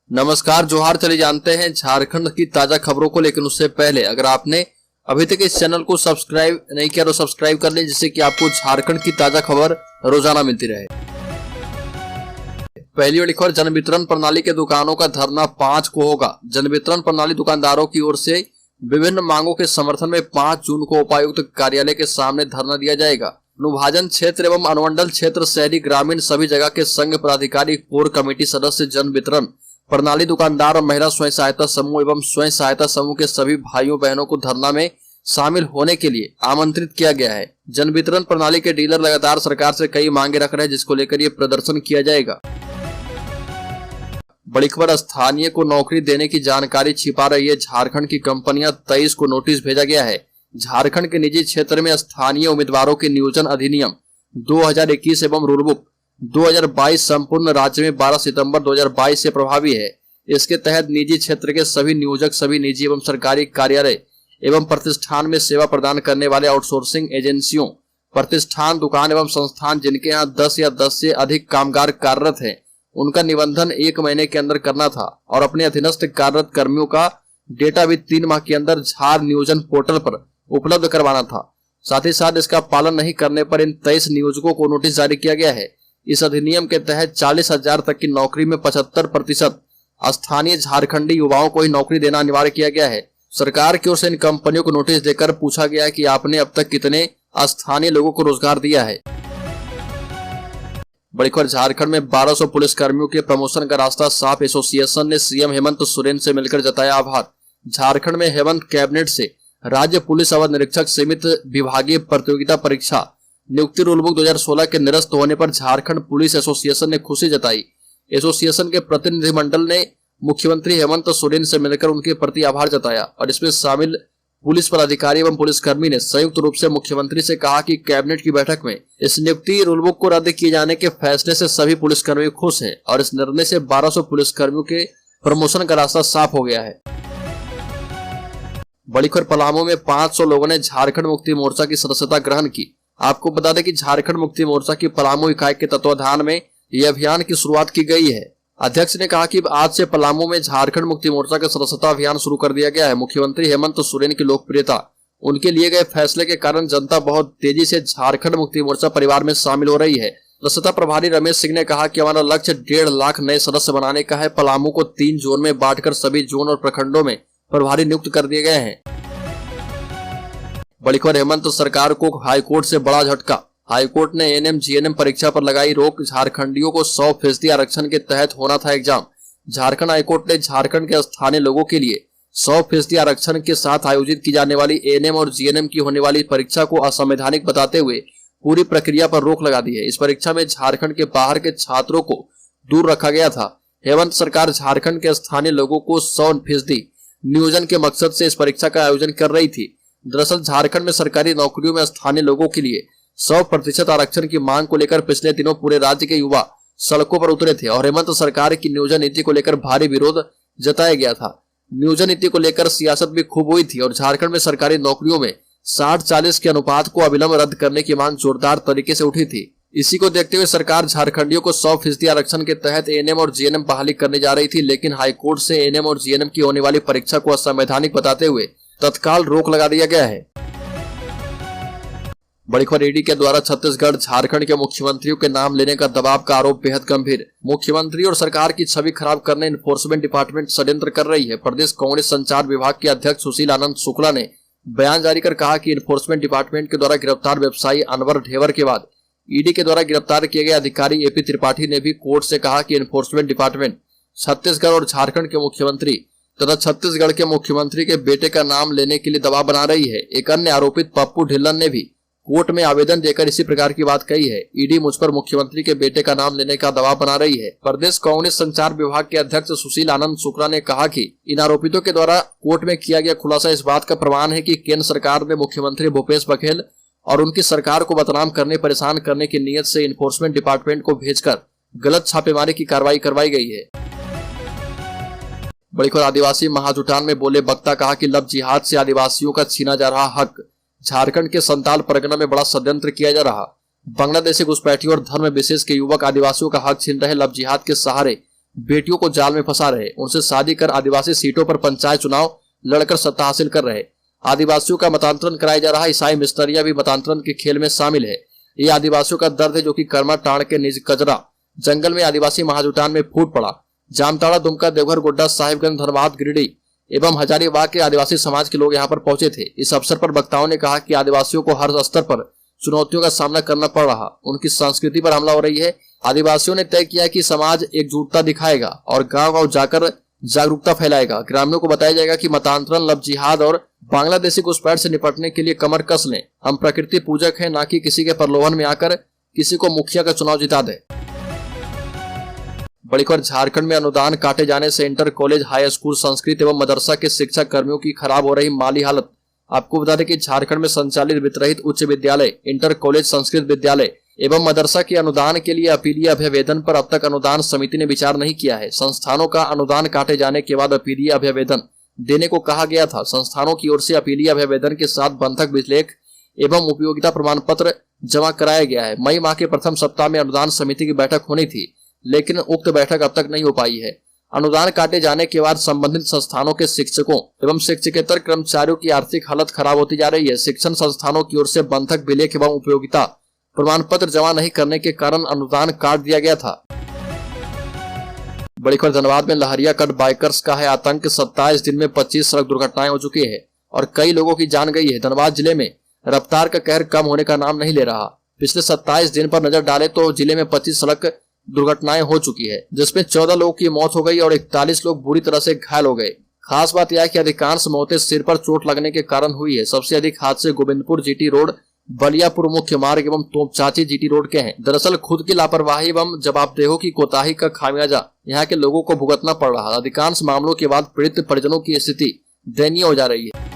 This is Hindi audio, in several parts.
नमस्कार, जोहार। चले जानते हैं झारखंड की ताजा खबरों को, लेकिन उससे पहले अगर आपने अभी तक इस चैनल को सब्सक्राइब नहीं किया तो सब्सक्राइब कर लें, जिससे कि आपको झारखंड की ताजा खबर रोजाना मिलती रहे। पहली बड़ी खबर, जन वितरण प्रणाली के दुकानों का धरना 5 को होगा। जन वितरण प्रणाली दुकानदारों की ओर से विभिन्न मांगों के समर्थन में 5 जून को उपायुक्त कार्यालय के सामने धरना दिया जाएगा। अनुभाजन क्षेत्र एवं अनुमंडल क्षेत्र, शहरी, ग्रामीण सभी जगह के संघ पदाधिकारी, कोर कमेटी सदस्य, जन वितरण प्रणाली दुकानदार और महिला स्वयं सहायता समूह एवं स्वयं सहायता समूह के सभी भाइयों बहनों को धरना में शामिल होने के लिए आमंत्रित किया गया है। जन वितरण प्रणाली के डीलर लगातार सरकार से कई मांगे रख रहे हैं, जिसको लेकर ये प्रदर्शन किया जाएगा। बड़ी खबर, स्थानीय को नौकरी देने की जानकारी छिपा रही है झारखंड की कंपनियां, 23 को नोटिस भेजा गया है। झारखंड के निजी क्षेत्र में स्थानीय उम्मीदवारों के नियोजन अधिनियम 2021 एवं रूल बुक 2022 संपूर्ण राज्य में 12 सितंबर 2022 से प्रभावी है। इसके तहत निजी क्षेत्र के सभी नियोजक सभी निजी एवं सरकारी कार्यालय एवं प्रतिष्ठान में सेवा प्रदान करने वाले आउटसोर्सिंग एजेंसियों, प्रतिष्ठान, दुकान एवं संस्थान जिनके यहाँ 10 या 10 से अधिक कामगार कार्यरत हैं, उनका निबंधन 1 महीने के अंदर करना था और अपने अधीनस्थ कार्यरत कर्मियों का डेटा भी 3 माह के अंदर झार नियोजन पोर्टल पर उपलब्ध करवाना था। साथ ही साथ इसका पालन नहीं करने पर इन 23 नियोजकों को नोटिस जारी किया गया है। इस अधिनियम के तहत 40,000 तक की नौकरी में 75% स्थानीय झारखंडी युवाओं को ही नौकरी देना अनिवार्य किया गया है। सरकार की ओर से इन कंपनियों को नोटिस देकर पूछा गया है कि आपने अब तक कितने स्थानीय लोगों को रोजगार दिया है। बड़ी खबर, झारखंड में 1200 पुलिस कर्मियों के प्रमोशन का रास्ता साफ। एसोसिएशन ने सीएम हेमंत सोरेन से मिलकर जताया आभार। झारखंड में हेमंत कैबिनेट से राज्य पुलिस अवर निरीक्षक सीमित विभागीय प्रतियोगिता परीक्षा नियुक्ति रूल बुक 2016 के निरस्त होने पर झारखंड पुलिस एसोसिएशन ने खुशी जताई। एसोसिएशन के प्रतिनिधिमंडल ने मुख्यमंत्री हेमंत सोरेन से मिलकर उनके प्रति आभार जताया और इसमें शामिल पुलिस पदाधिकारी एवं पुलिसकर्मी ने संयुक्त रूप से मुख्यमंत्री से कहा कि कैबिनेट की बैठक में इस नियुक्ति रूल बुक को रद्द किए जाने के फैसले से सभी पुलिसकर्मी खुश हैं और इस निर्णय से 1200 पुलिसकर्मियों के प्रमोशन का रास्ता साफ हो गया है। बड़ी खबर, पलामू में 500 लोगों ने झारखंड मुक्ति मोर्चा की सदस्यता ग्रहण की। आपको बता दें कि झारखंड मुक्ति मोर्चा की पलामू इकाई के तत्वाधान में यह अभियान की शुरुआत की गई है। अध्यक्ष ने कहा कि आज से पलामू में झारखंड मुक्ति मोर्चा का सदस्यता अभियान शुरू कर दिया गया है। मुख्यमंत्री हेमंत सोरेन की लोकप्रियता, उनके लिए गए फैसले के कारण जनता बहुत तेजी से झारखंड मुक्ति मोर्चा परिवार में शामिल हो रही है। सदस्यता प्रभारी रमेश सिंह ने कहा कि हमारा लक्ष्य 1.5 लाख नए सदस्य बनाने का है। पलामू को 3 जोन में बांटकर सभी जोन और प्रखंडों में प्रभारी नियुक्त कर दिए गए हैं। बड़ी खबर, हेमंत सरकार को हाईकोर्ट से बड़ा झटका। हाईकोर्ट ने एएनएम जीएनएम परीक्षा पर लगाई रोक। झारखंडियों को 100% आरक्षण के तहत होना था एग्जाम। झारखंड हाईकोर्ट ने झारखंड के स्थानीय लोगों के लिए 100% आरक्षण के साथ आयोजित की जाने वाली एएनएम और जीएनएम की होने वाली परीक्षा को असंवैधानिक बताते हुए पूरी प्रक्रिया पर रोक लगा दी है। इस परीक्षा में झारखंड के बाहर के छात्रों को दूर रखा गया था। हेमंत सरकार झारखंड के स्थानीय लोगों को 100% नियोजन के मकसद से इस परीक्षा का आयोजन कर रही थी। दरअसल झारखंड में सरकारी नौकरियों में स्थानीय लोगों के लिए 100% आरक्षण की मांग को लेकर पिछले दिनों पूरे राज्य के युवा सड़कों पर उतरे थे और हेमंत सरकार की नियोजन नीति को लेकर भारी विरोध जताया गया था। नियोजन नीति को लेकर सियासत भी खूब हुई थी और झारखंड में सरकारी नौकरियों में 60-40 के अनुपात को अविलंब रद्द करने की मांग जोरदार तरीके से उठी थी। इसी को देखते हुए सरकार झारखंडियों को 100% आरक्षण के तहत एएनएम और जीएनएम बहाली करने जा रही थी, लेकिन हाईकोर्ट से एएनएम और जीएनएम की होने वाली परीक्षा को असंवैधानिक बताते हुए तत्काल रोक लगा दिया गया है। बड़ी खबर, ईडी के द्वारा छत्तीसगढ़ झारखंड के मुख्यमंत्रियों के नाम लेने का दबाव का आरोप बेहद गंभीर। मुख्यमंत्री और सरकार की छवि खराब करने इन्फोर्समेंट डिपार्टमेंट षड्यंत्र कर रही है। प्रदेश कांग्रेस संचार विभाग के अध्यक्ष सुशील आनंद शुक्ला ने बयान जारी कर कहा कि इन्फोर्समेंट डिपार्टमेंट के द्वारा गिरफ्तार व्यवसायी अनवर ढेवर के बाद ईडी के द्वारा गिरफ्तार किए गए अधिकारी एपी त्रिपाठी ने भी कोर्ट से कहा कि इन्फोर्समेंट डिपार्टमेंट छत्तीसगढ़ और झारखंड के मुख्यमंत्री तथा छत्तीसगढ़ के मुख्यमंत्री के बेटे का नाम लेने के लिए दबाव बना रही है। एक अन्य आरोपित पप्पू ढिल्लन ने भी कोर्ट में आवेदन देकर इसी प्रकार की बात कही है। ईडी मुझ पर मुख्यमंत्री के बेटे का नाम लेने का दबाव बना रही है। प्रदेश कांग्रेस संचार विभाग के अध्यक्ष सुशील आनंद शुक्ला ने कहा कि इन आरोपितों के द्वारा कोर्ट में किया गया खुलासा इस बात का प्रमाण है कि केंद्र सरकार ने मुख्यमंत्री भूपेश बघेल और उनकी सरकार को बदनाम करने, परेशान करने की नीयत से इन्फोर्समेंट डिपार्टमेंट को भेजकर गलत छापेमारी की कार्रवाई करवाई गई है। बड़ी खबर, आदिवासी महाजुटान में बोले वक्ता, कहा कि लव जिहाद से आदिवासियों का छीना जा रहा हक। झारखंड के संताल परगना में बड़ा षड्यंत्र किया जा रहा। बांग्लादेशी घुसपैठियों और धर्म विशेष के युवक आदिवासियों का हक छीन रहे। लव जिहाद के सहारे बेटियों को जाल में फंसा रहे, उनसे शादी कर आदिवासी सीटों पर पंचायत चुनाव लड़कर सत्ता हासिल कर रहे। आदिवासियों का मतांतरण कराया जा रहा है। ईसाई मिशनरियां भी मतांतरण के खेल में शामिल है। ये आदिवासियों का दर्द है जो कि कर्मा टाण के निज कजरा जंगल में आदिवासी महाजुटान में फूट पड़ा। जामताड़ा, दुमका, देवघर, गोड्डा, साहिबगंज, धनबाद, गिरिडीह एवं हजारीबाग के आदिवासी समाज के लोग यहाँ पर पहुंचे थे। इस अवसर पर वक्ताओं ने कहा कि आदिवासियों को हर स्तर पर चुनौतियों का सामना करना पड़ रहा, उनकी संस्कृति पर हमला हो रही है। आदिवासियों ने तय किया कि समाज एकजुटता दिखाएगा और गांव-गांव जाकर जागरूकता फैलाएगा। ग्रामीणों को बताया जाएगा कि मतांतरण, लव जिहाद और बांग्लादेशी घुसपैठ से निपटने के लिए कमर कस लें। हम प्रकृति पूजक हैं, ना कि किसी के प्रलोभन में आकर किसी को मुखिया का चुनाव जिता दे। बड़ी खबर, झारखंड में अनुदान काटे जाने से inter college, high school, Sanskrit एवं मदरसा के शिक्षक कर्मियों की खराब हो रही माली हालत। आपको बता दें कि झारखंड में संचालित वित्तरहित उच्च विद्यालय, इंटर कॉलेज, संस्कृत विद्यालय एवं मदरसा के अनुदान के लिए अपीलीय अभ्यवेदन पर अब तक अनुदान समिति ने विचार नहीं किया है। संस्थानों का अनुदान काटे जाने के बाद अपीलीय अभ्यवेदन देने को कहा गया था। संस्थानों की ओर से अपीलीय अभ्यवेदन के साथ बंधक विलेख एवं उपयोगिता प्रमाण पत्र जमा कराया गया है। मई माह के प्रथम सप्ताह में अनुदान समिति की बैठक होनी थी, लेकिन उक्त बैठक अब तक नहीं हो पाई है। अनुदान काटे जाने के बाद संबंधित संस्थानों के शिक्षकों एवं शिक्षकेतर कर्मचारियों की आर्थिक हालत खराब होती जा रही है। शिक्षण संस्थानों की ओर से बंधक विलेख एवं उपयोगिता प्रमाण पत्र जमा नहीं करने के कारण अनुदान काट दिया गया था। बड़ी खबर, धनबाद में लहरिया कट बाइकर्स का है आतंक। 27 दिन में 25 सड़क दुर्घटनाएं हो चुकी है और कई लोगों की जान गई है। धनबाद जिले में रफ्तार का कहर कम होने का नाम नहीं ले रहा। पिछले 27 दिन पर नजर डाले तो जिले में 25 सड़क दुर्घटनाएं हो चुकी है, जिसमें 14 लोगों की मौत हो गई और 41 लोग बुरी तरह से घायल हो गए। खास बात यह है कि अधिकांश मौतें सिर पर चोट लगने के कारण हुई है। सबसे अधिक हादसे गोविंदपुर जीटी रोड, बलियापुर मुख्य मार्ग एवं तोपचाची जीटी रोड के हैं। दरअसल खुद की लापरवाही एवं जवाबदेहों की कोताही का खामियाजा यहाँ के लोगों को भुगतना पड़ रहा है। अधिकांश मामलों के बाद पीड़ित परिजनों की स्थिति दयनीय हो जा रही है।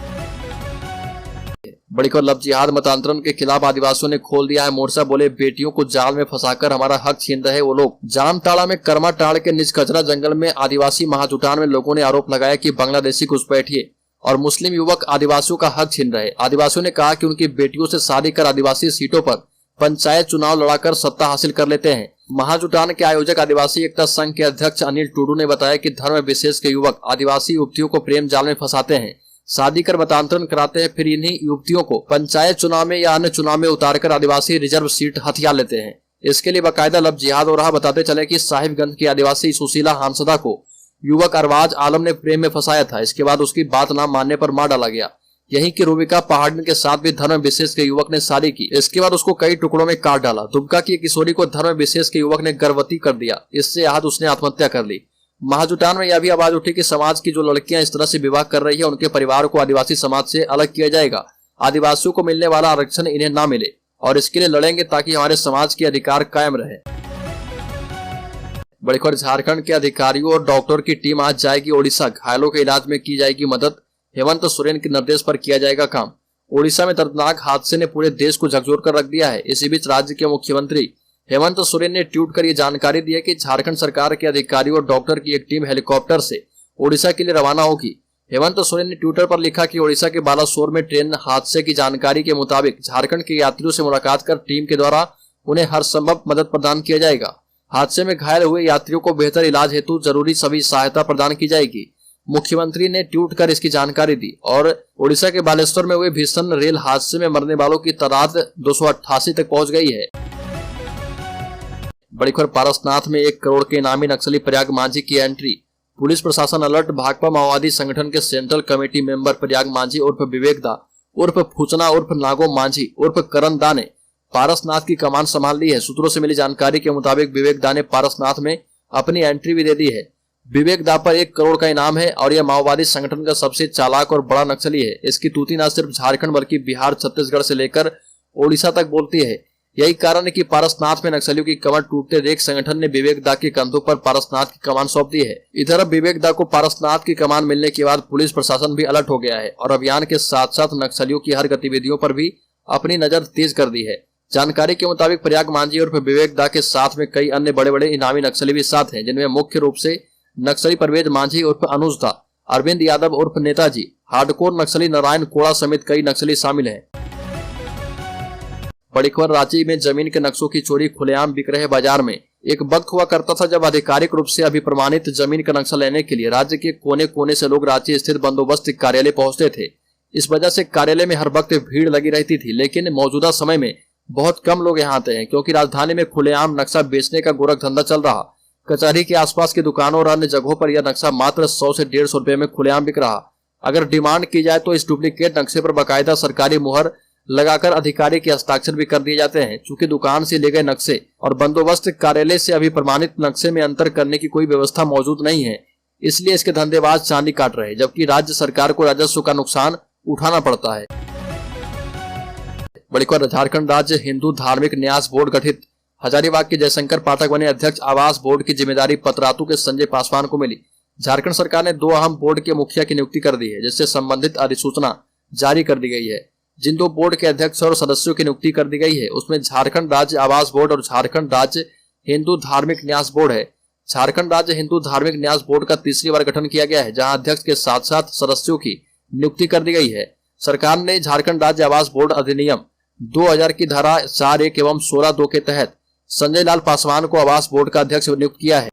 बड़ी खबर, लव जिहाद मतांतरण के खिलाफ आदिवासियों ने खोल दिया है मोर्चा। बोले, बेटियों को जाल में फंसाकर हमारा हक छीन रहे वो लोग। जामताड़ा में कर्मा टाड़ के निज कचरा जंगल में आदिवासी महाजुटान में लोगों ने आरोप लगाया कि बांग्लादेशी घुसपैठिए और मुस्लिम युवक आदिवासियों का हक छीन रहे। आदिवासियों ने कहा कि उनकी बेटियों से शादी कर आदिवासी सीटों पर पंचायत चुनाव लड़ाकर सत्ता हासिल कर लेते हैं। महाजुटान के आयोजक आदिवासी एकता संघ के अध्यक्ष अनिल टूडू ने बताया कि धर्म विशेष के युवक आदिवासी युवतियों को प्रेम जाल में फंसाते हैं, शादी कर मतांतरण कराते हैं, फिर इन्हीं युवतियों को पंचायत चुनाव में या अन्य चुनाव में उतारकर आदिवासी रिजर्व सीट हथिया लेते हैं। इसके लिए बाकायदा लव जिहाद हो रहा। बताते चले कि साहिबगंज की आदिवासी सुशीला हांसदा को युवक अरबाज आलम ने प्रेम में फंसाया था। इसके बाद उसकी बात न मानने पर मार डाला गया। यहीं की रूबिका पहाड़न के साथ भी धर्म विशेष के युवक ने शादी की। इसके बाद उसको कई टुकड़ों में काट डाला। दुमका की किशोरी को धर्म विशेष के युवक ने गर्भवती कर दिया। इससे आहत उसने आत्महत्या कर ली। महाजुटान में यह भी आवाज उठी कि समाज की जो लड़कियां इस तरह से विवाह कर रही है उनके परिवार को आदिवासी समाज से अलग किया जाएगा। आदिवासियों को मिलने वाला आरक्षण इन्हें न मिले और इसके लिए लड़ेंगे ताकि हमारे समाज के अधिकार कायम रहे। बड़ी खबर, झारखंड के अधिकारियों और डॉक्टर की टीम आज जाएगी ओडिशा। घायलों के इलाज में की जाएगी मदद। हेमंत सोरेन के निर्देश पर किया जाएगा काम। ओडिशा में दर्दनाक हादसे ने पूरे देश को झकझोर कर रख दिया है। इसी बीच राज्य के मुख्यमंत्री हेमंत सोरेन ने ट्वीट कर ये जानकारी दी है कि झारखंड सरकार के अधिकारियों और डॉक्टर की एक टीम हेलीकॉप्टर से ओडिशा के लिए रवाना होगी। हेमंत सोरेन ने ट्विटर पर लिखा कि ओडिशा के बालासोर में ट्रेन हादसे की जानकारी के मुताबिक झारखंड के यात्रियों से मुलाकात कर टीम के द्वारा उन्हें हर संभव मदद प्रदान किया जाएगा। हादसे में घायल हुए यात्रियों को बेहतर इलाज हेतु जरूरी सभी सहायता प्रदान की जाएगी। मुख्यमंत्री ने ट्वीट कर इसकी जानकारी दी और ओडिशा के बालेश्वर में हुए भीषण रेल हादसे में मरने वालों की तादाद 288 तक पहुंच गई है। बड़ी खबर, पारसनाथ में 1 करोड़ के इनामी नक्सली प्रयाग मांझी की एंट्री। पुलिस प्रशासन अलर्ट। भाकपा माओवादी संगठन के central committee member Prayag Manjhi उर्फ विवेक दा उर्फ फूचना उर्फ नागो मांझी उर्फ करण दा ने पारसनाथ की कमान संभाल ली है। सूत्रों से मिली जानकारी के मुताबिक विवेक दा ने पारसनाथ में अपनी एंट्री भी दे दी है। विवेक दा पर 1 करोड़ का इनाम है और यह माओवादी संगठन का सबसे चालाक और बड़ा नक्सली है। इसकी तूती न सिर्फ झारखंड बल्कि बिहार, छत्तीसगढ़ से लेकर ओडिशा तक बोलती है। यही कारण है कि पारसनाथ में नक्सलियों की कमर टूटते देख संगठन ने विवेक दा के कंधों पर पारसनाथ की कमान सौंप दी है। इधर अब विवेक दा को पारसनाथ की कमान मिलने के बाद पुलिस प्रशासन भी अलर्ट हो गया है और अभियान के साथ साथ नक्सलियों की हर गतिविधियों पर भी अपनी नजर तेज कर दी है। जानकारी के मुताबिक प्रयाग मांझी उर्फ विवेक दा के साथ में कई अन्य बड़े बड़े इनामी नक्सली भी साथ हैं, जिनमें मुख्य रूप से नक्सली परवेज मांझी उर्फ अनुज दा, अरविंद यादव उर्फ नेताजी, हार्डकोर नक्सली नारायण कोड़ा समेत कई नक्सली शामिल हैं। बड़ी खबर, रांची में जमीन के नक्शों की चोरी खुलेआम बिक रहे बाजार में। एक वक्त हुआ करता था जब आधिकारिक रूप से अभिप्रमाणित जमीन का नक्शा लेने के लिए राज्य के कोने कोने से लोग रांची स्थित बंदोबस्त कार्यालय पहुंचते थे। इस वजह से कार्यालय में हर वक्त भीड़ लगी रहती थी, लेकिन मौजूदा समय में बहुत कम लोग यहाँ आते हैं क्योंकि राजधानी में खुलेआम नक्शा बेचने का गोरख धंधा चल रहा। कचहरी के आसपास की दुकानों और अन्य जगहों पर यह नक्शा मात्र 100 से 150 रुपए में खुलेआम बिक रहा। अगर डिमांड की जाए तो इस डुप्लीकेट नक्शे पर बाकायदा सरकारी मुहर लगाकर अधिकारी के हस्ताक्षर भी कर दिए जाते हैं। चूंकि दुकान से ले गए नक्शे और बंदोबस्त कार्यालय से अभी प्रमाणित नक्शे में अंतर करने की कोई व्यवस्था मौजूद नहीं है, इसलिए इसके धंधेबाज चांदी काट रहे, जबकि राज्य सरकार को राजस्व का नुकसान उठाना पड़ता है। बड़ी खबर, झारखंड राज्य हिंदू धार्मिक न्यास बोर्ड गठित। हजारीबाग के जयशंकर पाठक बने अध्यक्ष। आवास बोर्ड की जिम्मेदारी पतरातू के संजय पासवान को मिली। झारखंड सरकार ने 2 अहम बोर्ड के मुखिया की नियुक्ति कर दी है, जिससे संबंधित अधिसूचना जारी कर दी गई है। जिन 2 बोर्ड के अध्यक्ष और सदस्यों की नियुक्ति कर दी गई है उसमें झारखंड राज्य आवास बोर्ड और झारखंड राज्य हिंदू धार्मिक न्यास बोर्ड है। झारखंड राज्य हिंदू धार्मिक न्यास बोर्ड का तीसरी बार गठन किया गया है, जहां अध्यक्ष के साथ साथ सदस्यों की नियुक्ति कर दी गई है। सरकार ने झारखंड राज्य आवास बोर्ड अधिनियम 2000 की धारा 4(1) एवं 16(2) के तहत संजय लाल पासवान को आवास बोर्ड का अध्यक्ष नियुक्त किया है।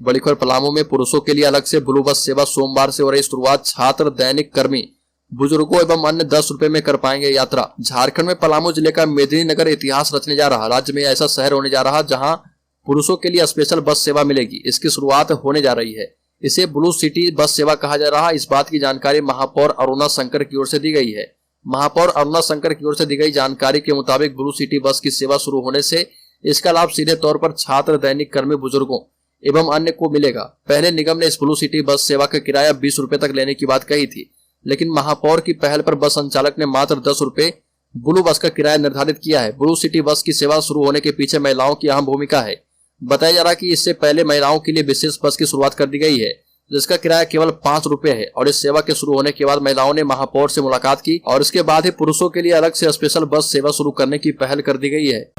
बड़ी खबर, पलामू में पुरुषों के लिए अलग से ब्लू बस सेवा सोमवार से हो रही शुरुआत। छात्र, दैनिक कर्मी, बुजुर्गों एवं अन्य 10 रुपए में कर पाएंगे यात्रा। झारखंड में पलामू जिले का मेदिनीनगर इतिहास रचने जा रहा। राज्य में ऐसा शहर होने जा रहा जहां पुरुषों के लिए स्पेशल बस सेवा मिलेगी। इसकी शुरुआत होने जा रही है। इसे ब्लू सिटी बस सेवा कहा जा रहा। इस बात की जानकारी महापौर अरुणा शंकर की ओर से दी गई है। महापौर अरुणा शंकर की ओर से दी गई जानकारी के मुताबिक ब्लू सिटी बस की सेवा शुरू होने से इसका लाभ सीधे तौर पर छात्र, दैनिक कर्मी, बुजुर्गों एवं अन्य को मिलेगा। पहले निगम ने इस ब्लू सिटी बस सेवा का किराया 20 रुपए तक लेने की बात कही थी, लेकिन महापौर की पहल पर बस संचालक ने मात्र 10 रुपए ब्लू बस का किराया निर्धारित किया है। ब्लू सिटी बस की सेवा शुरू होने के पीछे महिलाओं की अहम भूमिका है। बताया जा रहा कि इससे पहले महिलाओं के लिए विशेष बस की शुरुआत कर दी गई है, जिसका किराया केवल 5 रुपए है। और इस सेवा के शुरू होने के बाद महिलाओं ने महापौर से मुलाकात की और इसके बाद ही पुरुषों के लिए अलग से स्पेशल बस सेवा शुरू करने की पहल कर दी गई है।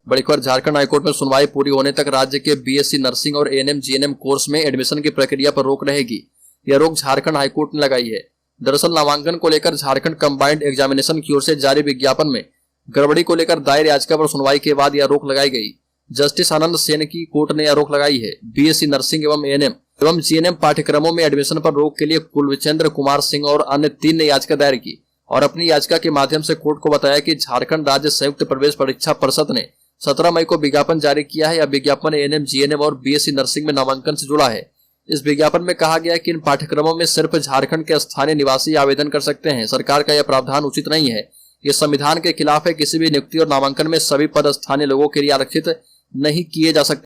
बड़ी खबर, झारखंड हाईकोर्ट में सुनवाई पूरी होने तक राज्य के बीएससी नर्सिंग और एएनएम जीएनएम कोर्स में एडमिशन की प्रक्रिया पर रोक रहेगी। यह रोक झारखंड हाईकोर्ट ने लगाई है। दरअसल नामांकन को लेकर झारखंड कंबाइंड एग्जामिनेशन की ओर से जारी विज्ञापन में गड़बड़ी को लेकर दायर याचिका पर सुनवाई के बाद यह रोक लगाई गई। जस्टिस आनंद सेन की कोर्ट ने यह रोक लगाई है। बीएससी नर्सिंग एवं एएनएम एवं जीएनएम पाठ्यक्रमों में एडमिशन पर रोक के लिए कुलविचंद्र कुमार सिंह और अन्य 3 ने याचिका दायर की और अपनी याचिका के माध्यम से कोर्ट को बताया कि झारखंड राज्य संयुक्त प्रवेश परीक्षा परिषद ने 17 मई को विज्ञापन जारी किया है। यह विज्ञापन एएनएम, जीएनएम और बीएससी नर्सिंग में नामांकन से जुड़ा है। इस विज्ञापन में कहा गया है कि इन पाठ्यक्रमों में सिर्फ झारखंड के स्थानीय निवासी आवेदन कर सकते हैं। सरकार का यह प्रावधान उचित नहीं है। ये संविधान के खिलाफ है। किसी भी नियुक्ति और नामांकन में सभी पद स्थानीय लोगों के लिए आरक्षित नहीं किए जा सकते।